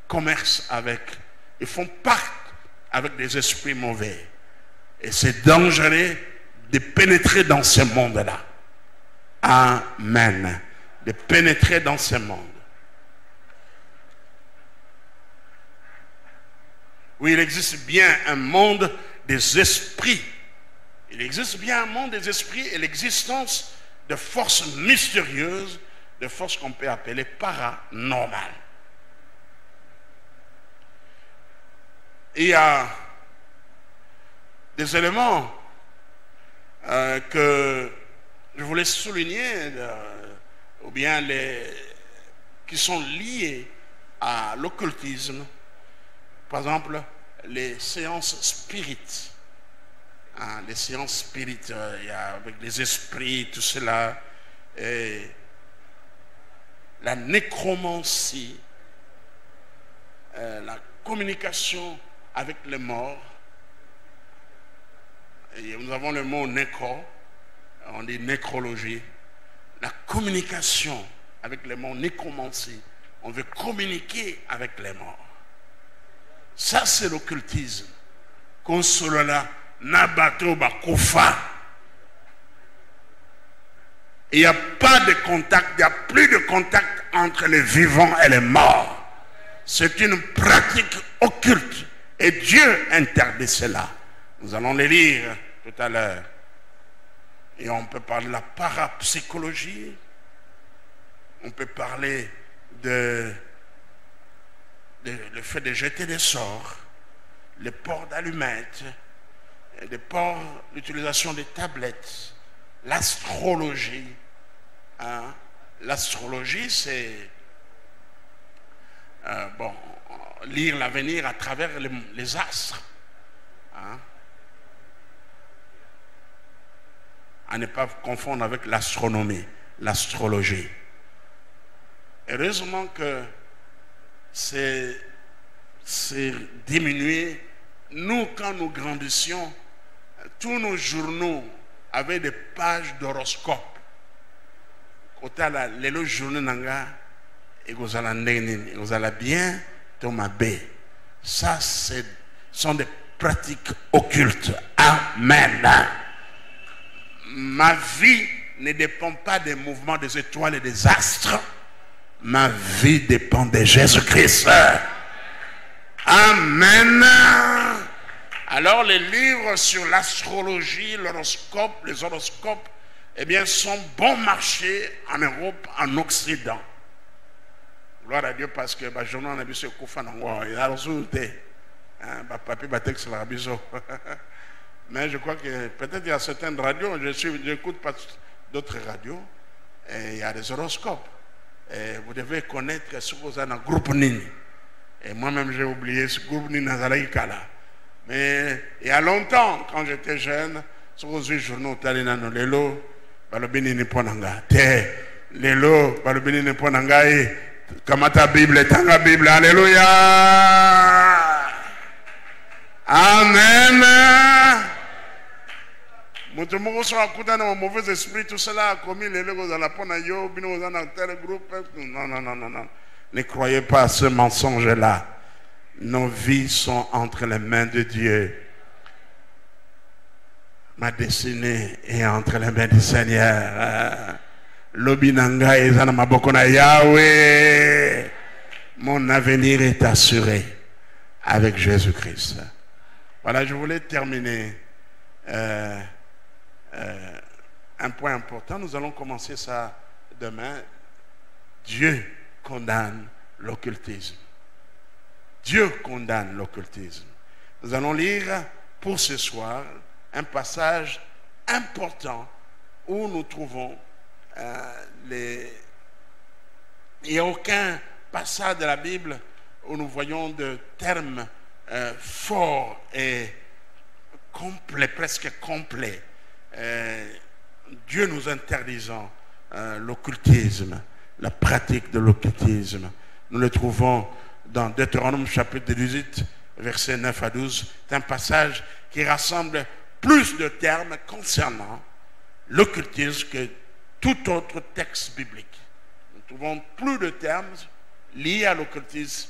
commerce avec, ils font pacte avec des esprits mauvais. Et c'est dangereux de pénétrer dans ce monde-là. Amen. De pénétrer dans ce monde. Oui, il existe bien un monde des esprits. Il existe bien un monde des esprits et l'existence de forces mystérieuses, de forces qu'on peut appeler paranormales. Il y a des éléments que je voulais souligner, ou bien qui sont liés à l'occultisme. Par exemple, les séances spirites. Les séances spirites, avec les esprits, tout cela. Et la nécromancie, la communication avec les morts. Et nous avons le mot nécro, on dit nécrologie. La communication avec les morts, nécromancie. On veut communiquer avec les morts. Ça, c'est l'occultisme. Consolola, nabato, bakufa. Il n'y a pas de contact, il n'y a plus de contact entre les vivants et les morts. C'est une pratique occulte. Et Dieu interdit cela. Nous allons les lire tout à l'heure. Et on peut parler de la parapsychologie. On peut parler le fait de jeter des sorts, les ports d'allumettes, l'utilisation des tablettes, l'astrologie. L'astrologie, c'est lire l'avenir à travers les astres. À ne pas confondre avec l'astronomie, l'astrologie. Heureusement que c'est diminué. Nous, quand nous grandissions, tous nos journaux avaient des pages d'horoscope. Quand les journaux nanga, et vous allez bien, Thomas B. Ça, sont des pratiques occultes. Amen. Ma vie ne dépend pas des mouvements des étoiles et des astres. Ma vie dépend de Jésus-Christ. Amen. Alors les livres sur l'astrologie, l'horoscope, les horoscopes, eh bien, sont bon marché en Europe, en Occident. Gloire à Dieu parce que le journal a vu ce Koufa Nango, il a résulté. Mais je crois que peut-être il y a certaines radios, j'écoute pas d'autres radios, et il y a des horoscopes. Et vous devez connaître ce que vous avez dans le groupe Nini. Et moi-même j'ai oublié ce groupe Nini Nazaraïkala. Mais il y a longtemps, quand j'étais jeune, ce que vous avez journaux, Talinano Lelo, Balobini Niponanga. Lelo, Balobini Niponanga, Kamata Bible, Tanga Bible, Alléluia. Amen. Mutumoko soit écouté dans un mauvais esprit, tout cela a commis les légos dans la ponayo, bino dans tel groupe. Non. Ne croyez pas à ce mensonge-là. Nos vies sont entre les mains de Dieu. Ma destinée est entre les mains du Seigneur. Lobinanga et Zanamabokona Yahweh. Mon avenir est assuré avec Jésus-Christ. Voilà, je voulais terminer. Un point important, nous allons commencer ça demain. Dieu condamne l'occultisme. Dieu condamne l'occultisme. Nous allons lire pour ce soir un passage important où nous trouvons il n'y a aucun passage de la Bible où nous voyons de termes forts et complets, presque complets. Dieu nous interdisant l'occultisme, la pratique de l'occultisme. Nous le trouvons dans Deutéronome chapitre 18, versets 9 à 12. C'est un passage qui rassemble plus de termes concernant l'occultisme que tout autre texte biblique. Nous trouvons plus de termes liés à l'occultisme,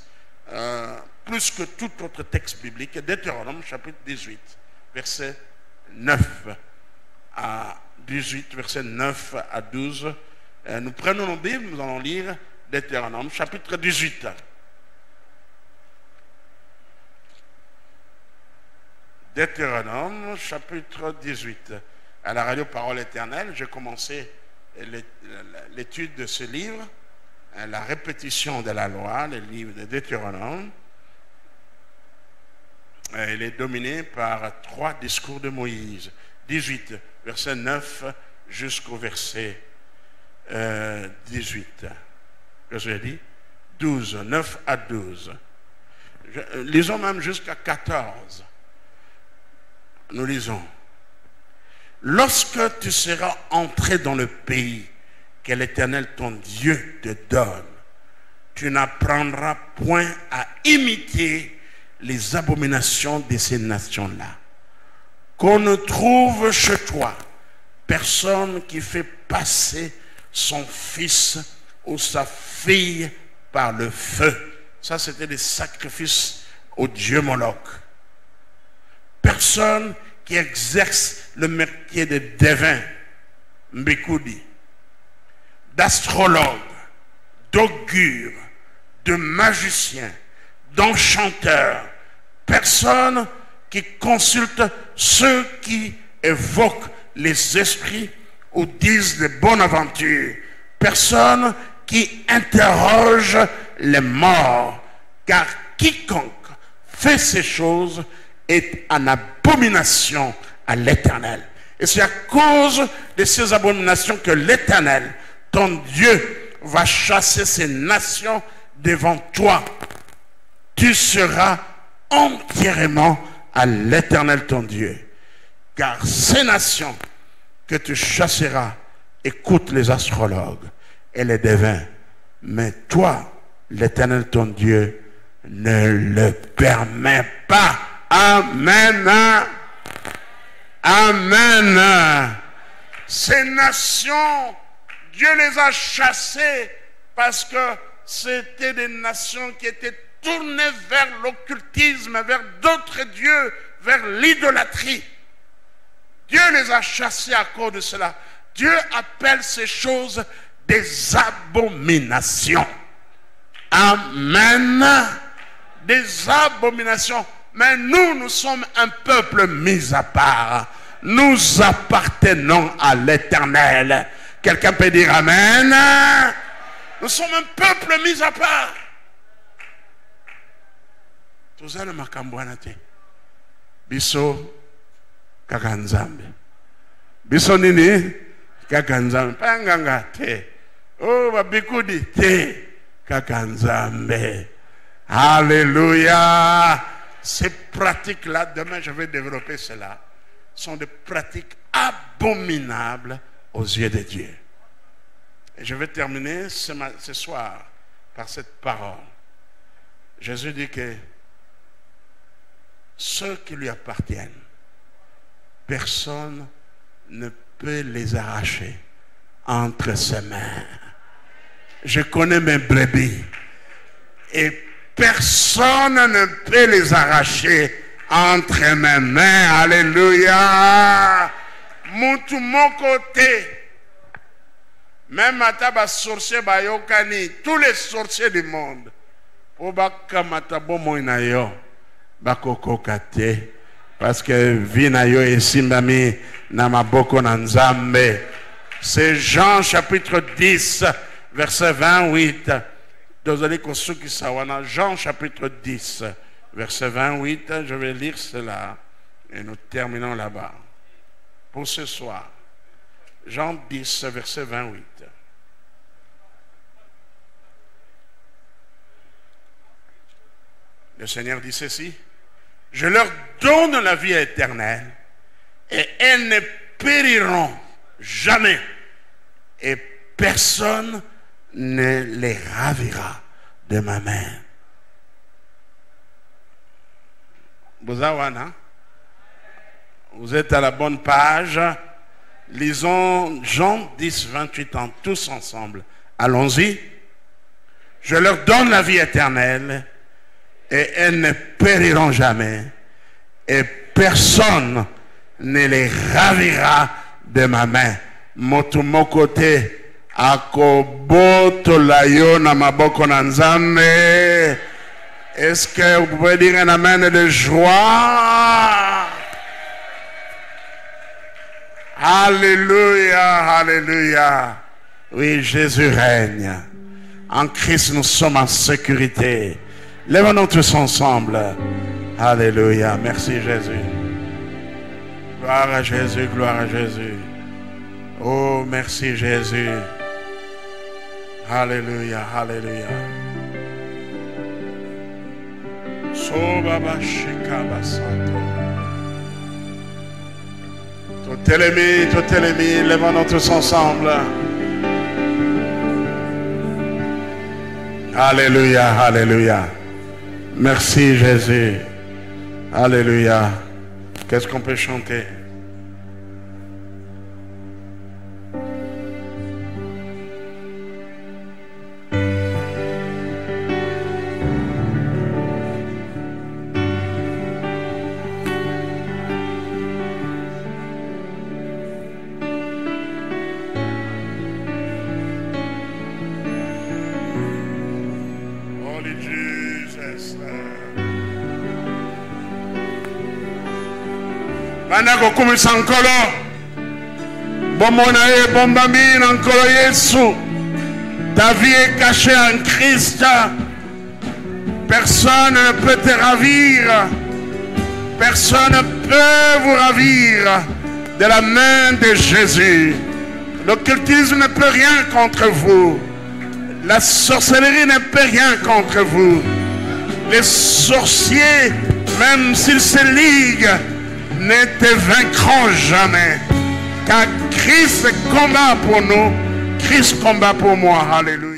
plus que tout autre texte biblique. Deutéronome chapitre 18, verset 9 à 18, verset 9 à 12. Nous prenons nos Bibles, nous allons lire Deutéronome chapitre 18. Deutéronome chapitre 18. À la radio Parole Éternelle, j'ai commencé l'étude de ce livre, la répétition de la loi, le livre de Deutéronome. Il est dominé par 3 discours de Moïse. 18, verset 9 jusqu'au verset 18. Qu'est-ce que j'ai dit? 12, 9 à 12. Lisons même jusqu'à 14. Nous lisons. Lorsque tu seras entré dans le pays que l'Éternel ton Dieu te donne, tu n'apprendras point à imiter les abominations de ces nations-là. Qu'on ne trouve chez toi personne qui fait passer son fils ou sa fille par le feu. Ça, c'était des sacrifices au dieu Moloch. Personne qui exerce le métier de devin, mbikoudi, d'astrologue, d'augure, de magicien, d'enchanteur, personne qui consulte ceux qui évoquent les esprits ou disent de bonnes aventures, personne qui interroge les morts, car quiconque fait ces choses est en abomination à l'Éternel. Et c'est à cause de ces abominations que l'Éternel, ton Dieu, va chasser ces nations devant toi. Tu seras entièrement à l'Éternel ton Dieu. Car ces nations que tu chasseras écoutent les astrologues et les devins. Mais toi, l'Éternel ton Dieu, ne le permet pas. Amen. Amen. Ces nations, Dieu les a chassées parce que c'était des nations qui étaient tournées vers l'occultisme, vers d'autres dieux, vers l'idolâtrie. Dieu les a chassés à cause de cela. Dieu appelle ces choses des abominations. Amen. Des abominations. Mais nous sommes un peuple mis à part. Nous appartenons à l'Éternel. Quelqu'un peut dire Amen. Nous sommes un peuple mis à part. Tozana makambwana te. Biso kaka Nzambe. Biso nini kaka Nzambe. Panganga te. Oh babikudi te kaka Nzambe. Alléluia. Ces pratiques-là, demain je vais développer cela, sont des pratiques abominables aux yeux de Dieu. Et je vais terminer ce soir par cette parole. Jésus dit que ceux qui lui appartiennent, personne ne peut les arracher entre ses mains. Je connais mes brebis et personne ne peut les arracher entre mes mains. Alléluia. Moutou mon côté. Même Ataba sorcier Bayokani, tous les sorciers du monde. Obaka Matabo Moinayo. Bakoko Kate. Parce que Vinayo et Simbami Namaboko Nanzambe. C'est Jean chapitre 10, verset 28. Jean chapitre 10, verset 28, je vais lire cela et nous terminons là-bas. Pour ce soir, Jean 10, verset 28. Le Seigneur dit ceci: je leur donne la vie éternelle et elles ne périront jamais et personne ne les ravira de ma main. Bozawana, vous êtes à la bonne page. Lisons Jean 10, 28 ans, tous ensemble. Allons-y. Je leur donne la vie éternelle et elles ne périront jamais et personne ne les ravira de ma main. Motumo côté akoboto layo na maboko na nzambe. Est-ce que vous pouvez dire un amen de joie? Alléluia, alléluia. Oui, Jésus règne. En Christ, nous sommes en sécurité. Lèvons-nous tous ensemble. Alléluia. Merci Jésus. Gloire à Jésus, gloire à Jésus. Oh, merci Jésus. Alléluia, alléluia. Sobaba shikaba santo. Tout ennemi, lèvons-nous tous ensemble. Alléluia, alléluia. Merci Jésus. Alléluia. Qu'est-ce qu'on peut chanter? Bandako kumisa nkolo bomona ye bombami na nkolo Yesu. Ta vie est cachée en Christ. Personne ne peut te ravir. Personne ne peut vous ravir de la main de Jésus. L'occultisme ne peut rien contre vous. La sorcellerie ne peut rien contre vous. Les sorciers, même s'ils se liguent, ne te vaincront jamais. Car Christ combat pour nous, Christ combat pour moi. Alléluia.